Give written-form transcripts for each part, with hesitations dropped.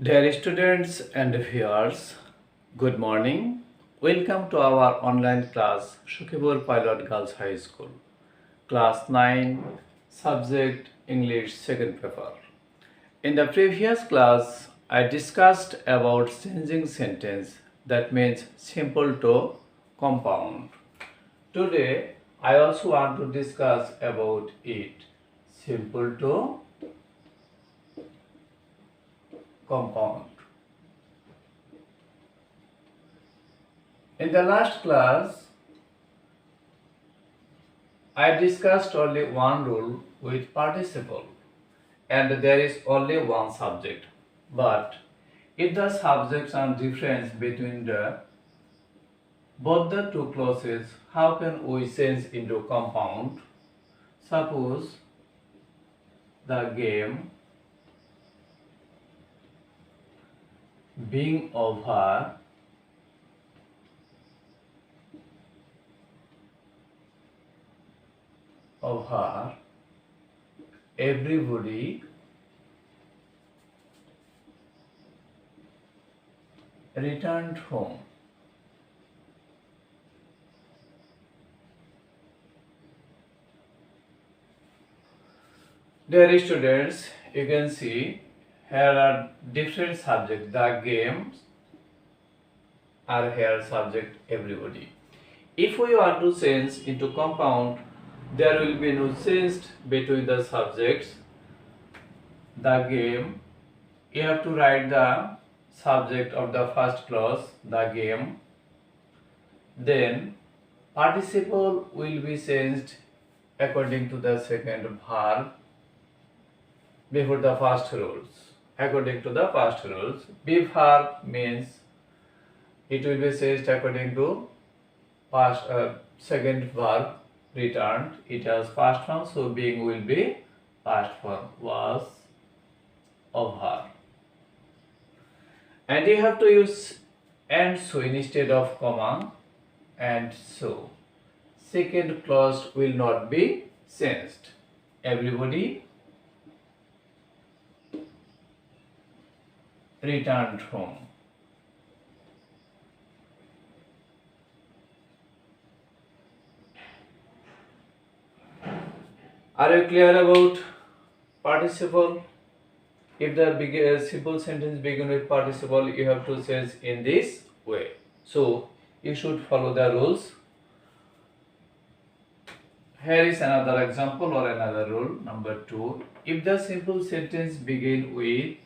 Dear students and viewers, good morning. Welcome to our online class, Sakhipur Pilot Girls High School, Class 9, Subject English Second Paper. In the previous class, I discussed about changing sentence, that means simple to compound. Today, I also want to discuss about it, simple to compound. In the last class, I discussed only one rule with participle, and there is only one subject. But if the subjects are different between the both the two clauses, how can we change into compound? Suppose the game being over everybody returned home. Dear students, you can see here are different subjects. The games are here subject everybody. If we want to change into compound, there will be no change between the subjects. The game, you have to write the subject of the first clause, the game. Then participle will be changed according to the second verb before the first rules. According to the first rules, be verb means it will be changed according to past second verb returned. It has past form, so being will be past form, was, over. And you have to use and so instead of comma, and so. Second clause will not be changed. Everybody returned home. Are you clear about participle? If the simple sentence begin with participle, you have to change in this way. So you should follow the rules. Here is another example or another rule. Number 2. If the simple sentence begin with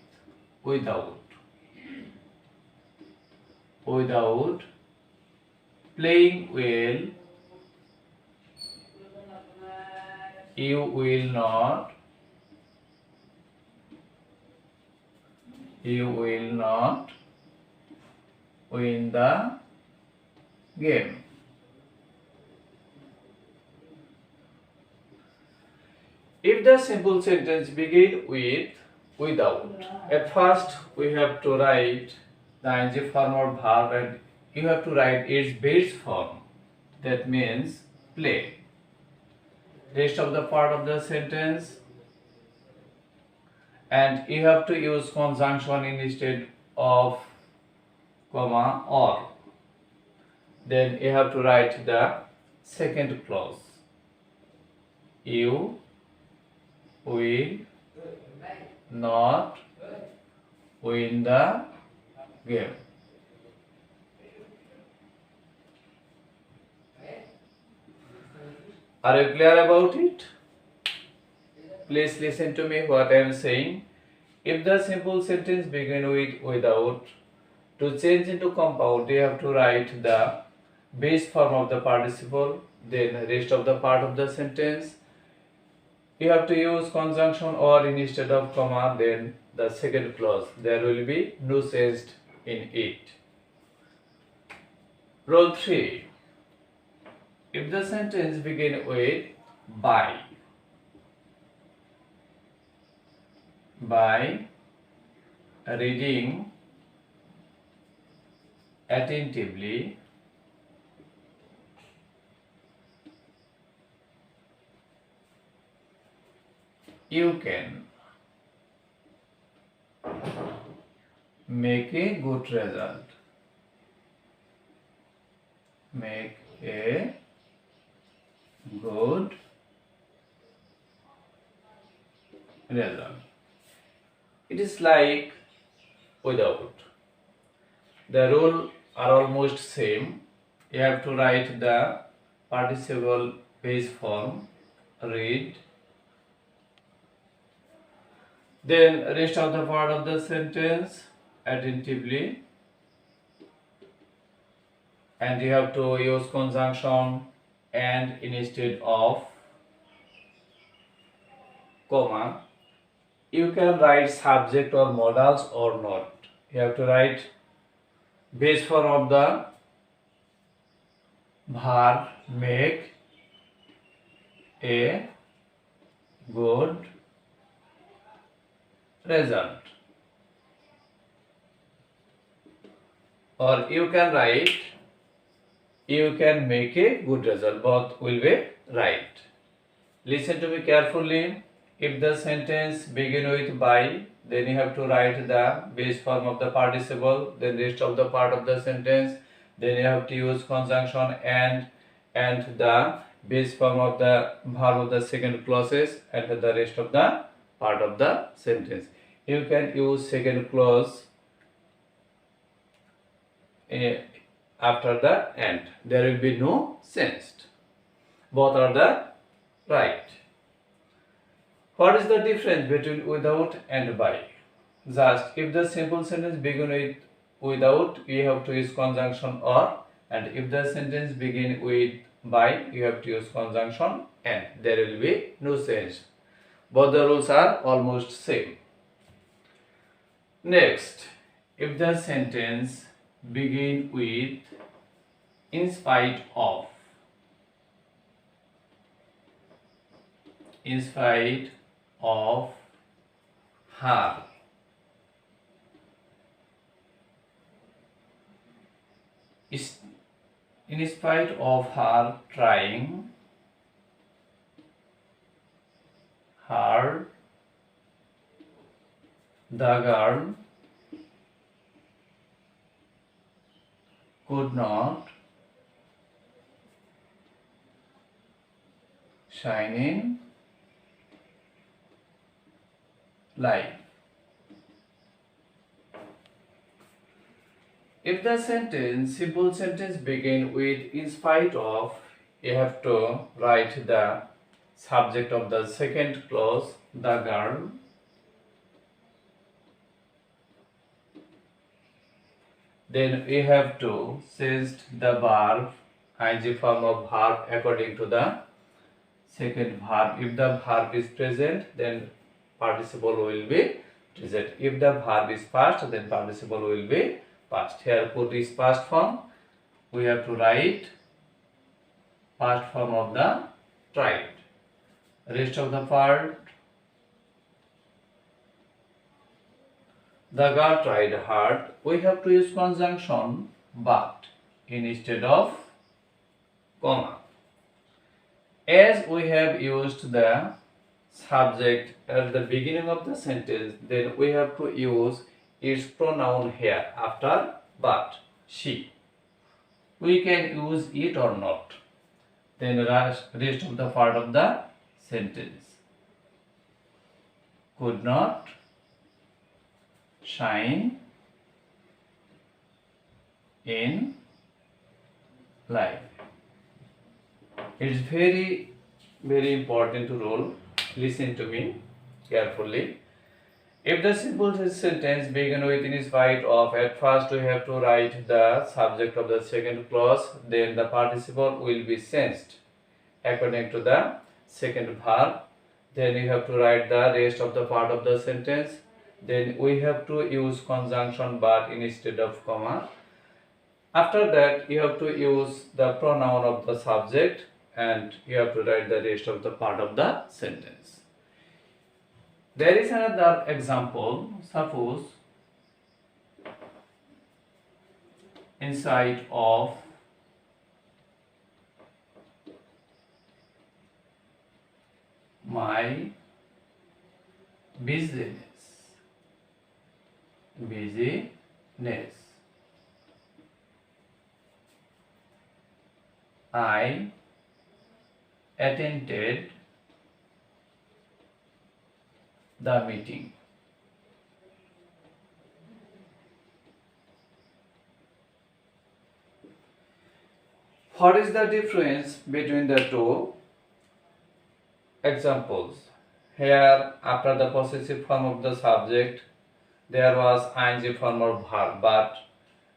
without playing well, you will not win the game. If the simple sentence begin with without, at first we have to write the ing form or verb, and you have to write its base form, that means play. Rest of the part of the sentence, and you have to use conjunction instead of comma or. Then you have to write the second clause, you will not win the game. Are you clear about it? Please listen to me what I am saying. If the simple sentence begin with without, to change into compound, you have to write the base form of the participle, then rest of the part of the sentence. You have to use conjunction or instead of comma, then the second clause. There will be no change in it. Rule 3. If the sentence begin with by reading attentively, you can make a good result. Make a good result. It is like without. The rules are almost same. You have to write the participle base form, read, then rest of the part of the sentence attentively, and you have to use conjunction and instead of comma. You can write subject or modals or not. You have to write base form of the verb make a good result, or you can write you can make a good result. Both will be right. Listen to me carefully. If the sentence begin with by, then you have to write the base form of the participle, then rest of the part of the sentence, then you have to use conjunction and the base form of the verb of the second clauses and the rest of the part of the sentence. You can use second clause after the end. There will be no sensed. Both are the right. What is the difference between without and by? Just if the simple sentence begin with without, you have to use conjunction or, and if the sentence begin with by, you have to use conjunction and. There will be no change. Both the rules are almost same. Next, if the sentence begin with in spite of, in spite of her, in spite of her trying hard, the girl could not shine in life. If the simple sentence begin with in spite of, you have to write the subject of the second clause, the girl, then we have to change the verb, ing form of verb according to the second verb. If the verb is present, then participle will be present. If the verb is past, then participle will be past. Here put is past form. We have to write past form of the tried. Rest of the part, the girl tried hard. We have to use conjunction but instead of comma. As we have used the subject at the beginning of the sentence, then we have to use its pronoun here after but, she. We can use it or not. Then rest of the part of the sentence. Could not shine in life. It's very important rule. Listen to me carefully. If the simple sentence begin with in spite of, at first we have to write the subject of the second clause, then the participle will be changed according to the second verb. Then you have to write the rest of the part of the sentence. Then we have to use conjunction but instead of comma. After that, you have to use the pronoun of the subject and you have to write the rest of the part of the sentence. There is another example. Suppose inside of my business, Business. I attended the meeting. What is the difference between the two? Examples. Here, after the possessive form of the subject, there was ing form of verb, but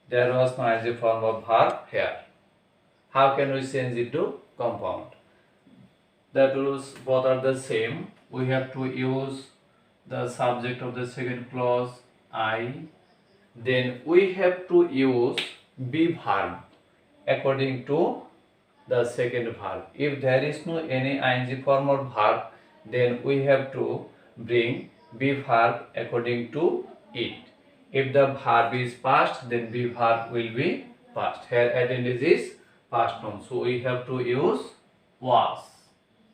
there was no ing form of verb here. How can we change it to compound? The rules both are the same. We have to use the subject of the second clause I. Then we have to use be verb according to the second verb. If there is no any ing form or verb, then we have to bring be verb according to it. If the verb is past, then be verb will be past. Here attended is past form, so we have to use was.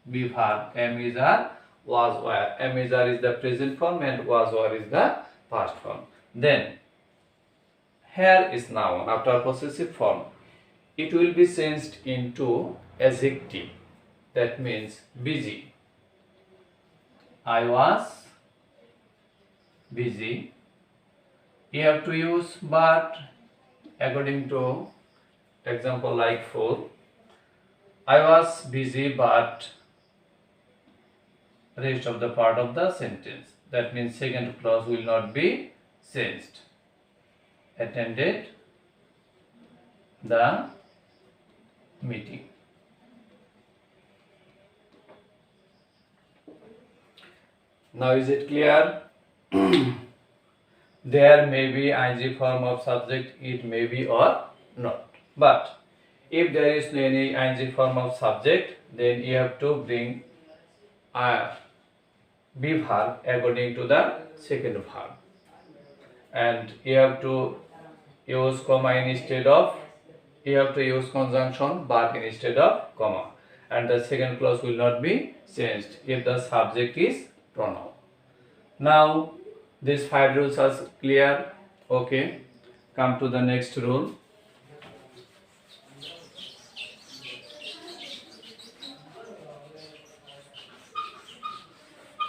Be verb am is are was were. Am is are is the present form and was were is the past form. Then here is noun after possessive form. It will be changed into adjective. That means busy. I was busy. You have to use but according to example like 4. I was busy but rest of the part of the sentence. That means second clause will not be changed. Attended the meeting. Now is it clear? There may be ing form of subject, it may be or not. But if there is no any ing form of subject, then you have to bring be verb according to the second verb. And you have to use comma instead of, you have to use conjunction but instead of comma. And the second clause will not be changed if the subject is pronoun. Now these 5 rules are clear. Okay, come to the next rule.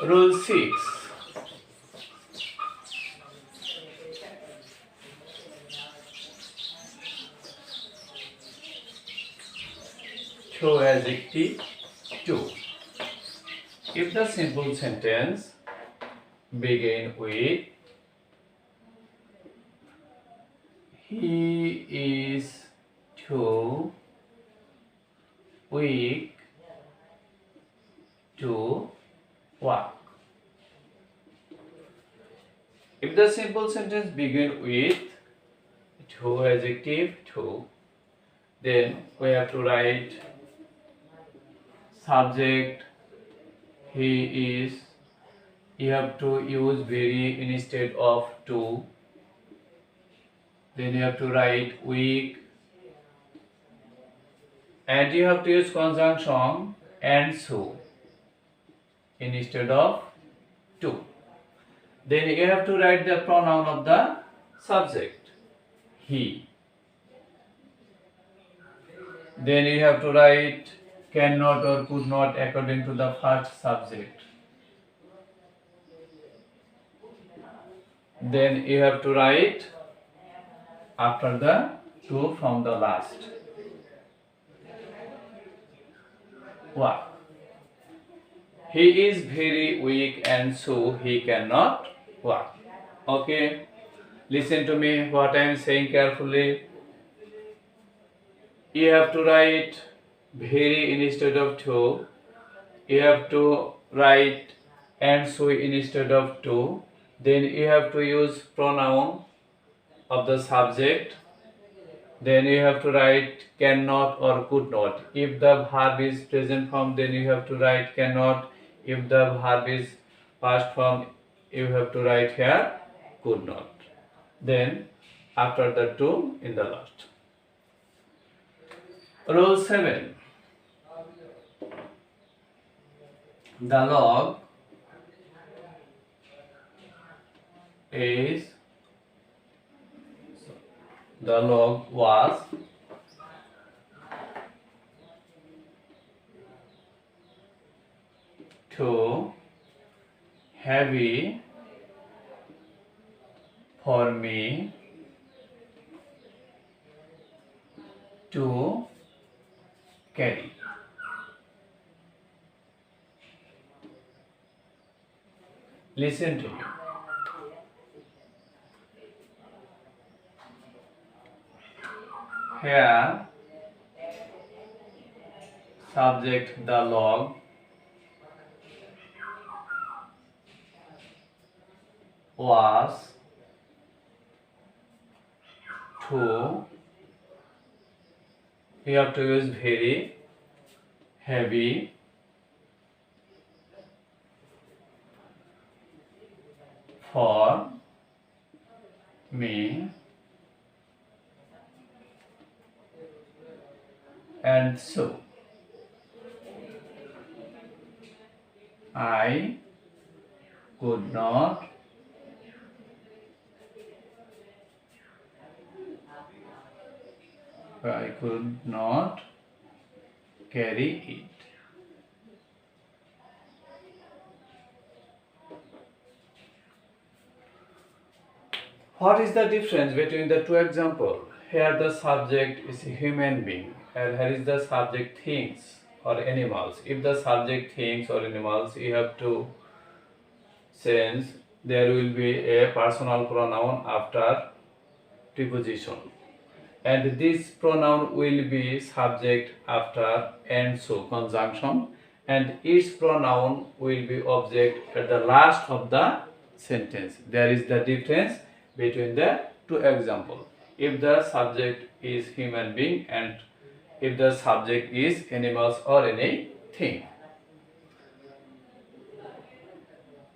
Rule 6. Show adjective 2. If the simple sentence begin with he is too weak to walk. If the simple sentence begin with to adjective to, then we have to write subject he is. You have to use very instead of to. Then you have to write weak, and you have to use conjunction and so instead of to. Then you have to write the pronoun of the subject he. Then you have to write cannot or could not according to the first subject. Then you have to write after the to from the last. What? He is very weak and so he cannot walk. Okay, listen to me what I am saying carefully. You have to write very instead of to. You have to write and so instead of to. Then you have to use pronoun of the subject. Then you have to write cannot or could not. If the verb is present form, then you have to write cannot. If the verb is past form, you have to write here could not. Then after the to in the last. Rule 7. The log is The log was too heavy for me to carry. Listen to me. Here, subject the log was too, you have to use very heavy for me, and so I could not carry it. What is the difference between the two examples? Here the subject is a human being and here is the subject things or animals. If the subject things or animals, you have to sense there will be a personal pronoun after preposition, and this pronoun will be subject after and so conjunction, and its pronoun will be object at the last of the sentence. There is the difference between the two examples. If the subject is human being and if the subject is animals or anything,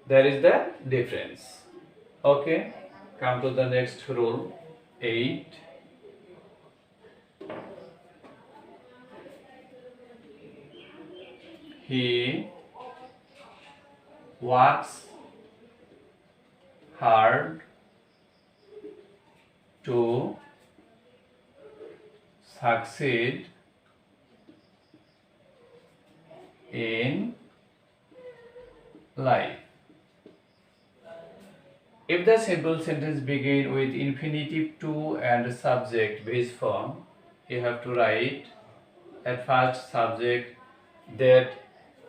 there is the difference. Okay, come to the next rule 8. He works hard to succeed in life. If the simple sentence begin with infinitive to and subject base form, you have to write at first subject, that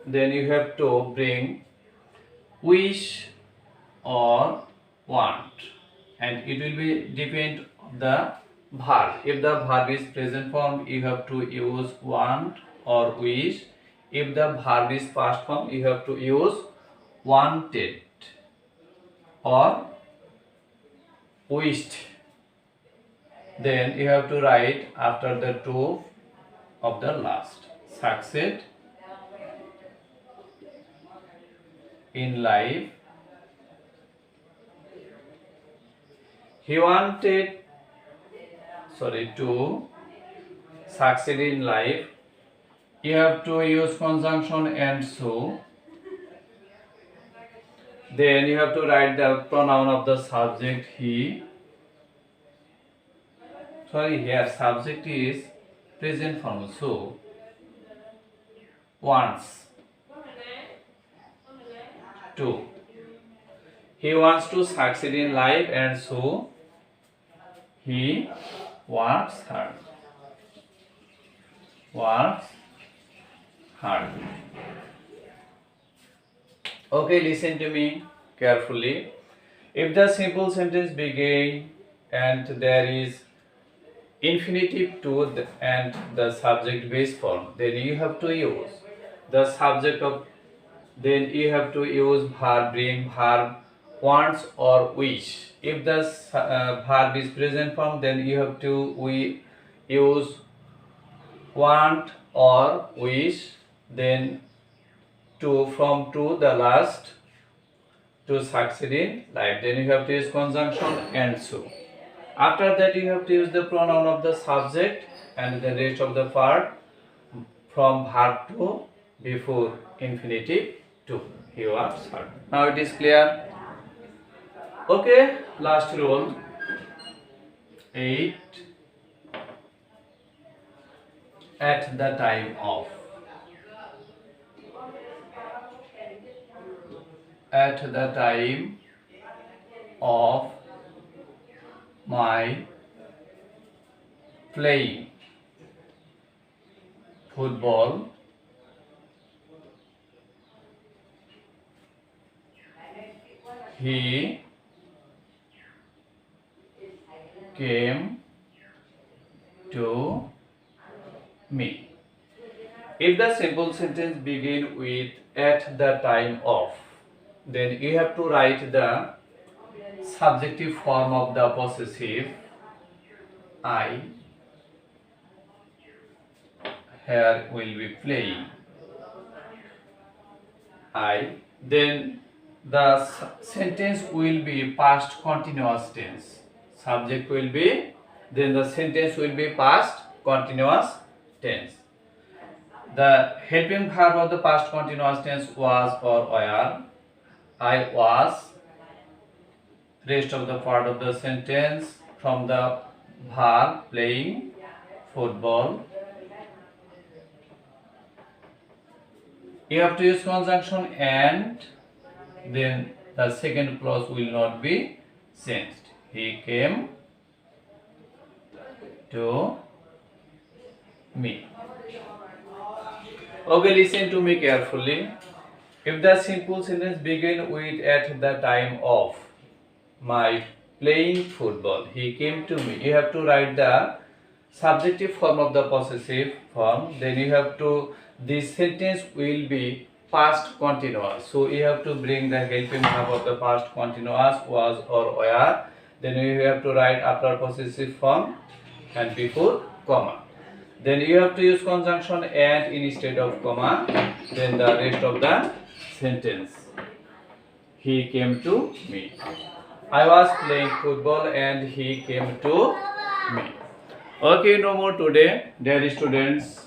then you have to bring wish or want, and it will be depend on the verb. If the verb is present form, you have to use want or wish. If the verb is past form, you have to use wanted or wished. Then you have to write after the two of the last, succeed in life. He wanted to succeed in life. You have to use conjunction and so. Then you have to write the pronoun of the subject he. Here subject is present form, so wants to. He wants to succeed in life, and so he works hard. Okay, listen to me carefully. If the simple sentence begin and there is infinitive to and the subject base form, then you have to use the subject of, then you have to use verb, bring verb, wants or wish. If the verb is present form, then you have to use want or wish, then from to the last, to succeed in life. Then you have to use conjunction and so. After that you have to use the pronoun of the subject and the rest of the verb from verb to before infinitive to. He works hard. Now it is clear. Okay, last rule. ate at the time of. At the time of my playing football, he came to me. If the simple sentence begin with at the time of, then you have to write the subjective form of the possessive. I here will be playing. I. Then the sentence will be past continuous tense. Subject will be, then the sentence will be past continuous tense. The helping verb of the past continuous tense was or were. I was. Rest of the part of the sentence from the verb playing football. You have to use conjunction and, then the second clause will not be changed. He came to me. Okay, listen to me carefully. If the simple sentence begin with at the time of my playing football, he came to me, you have to write the subjective form of the possessive form. Then you have to, this sentence will be past continuous, so you have to bring the helping verb of the past continuous was or were. Then you have to write after possessive form and before comma. Then you have to use conjunction and instead of comma. Then the rest of the sentence. He came to me. I was playing football and he came to me. Okay, no more today, dear students.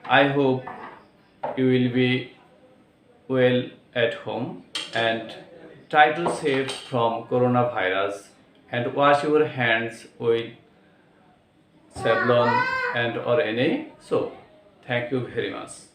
I hope you will be well at home and try to save from coronavirus and wash your hands with Savlon and or any soap. Thank you very much.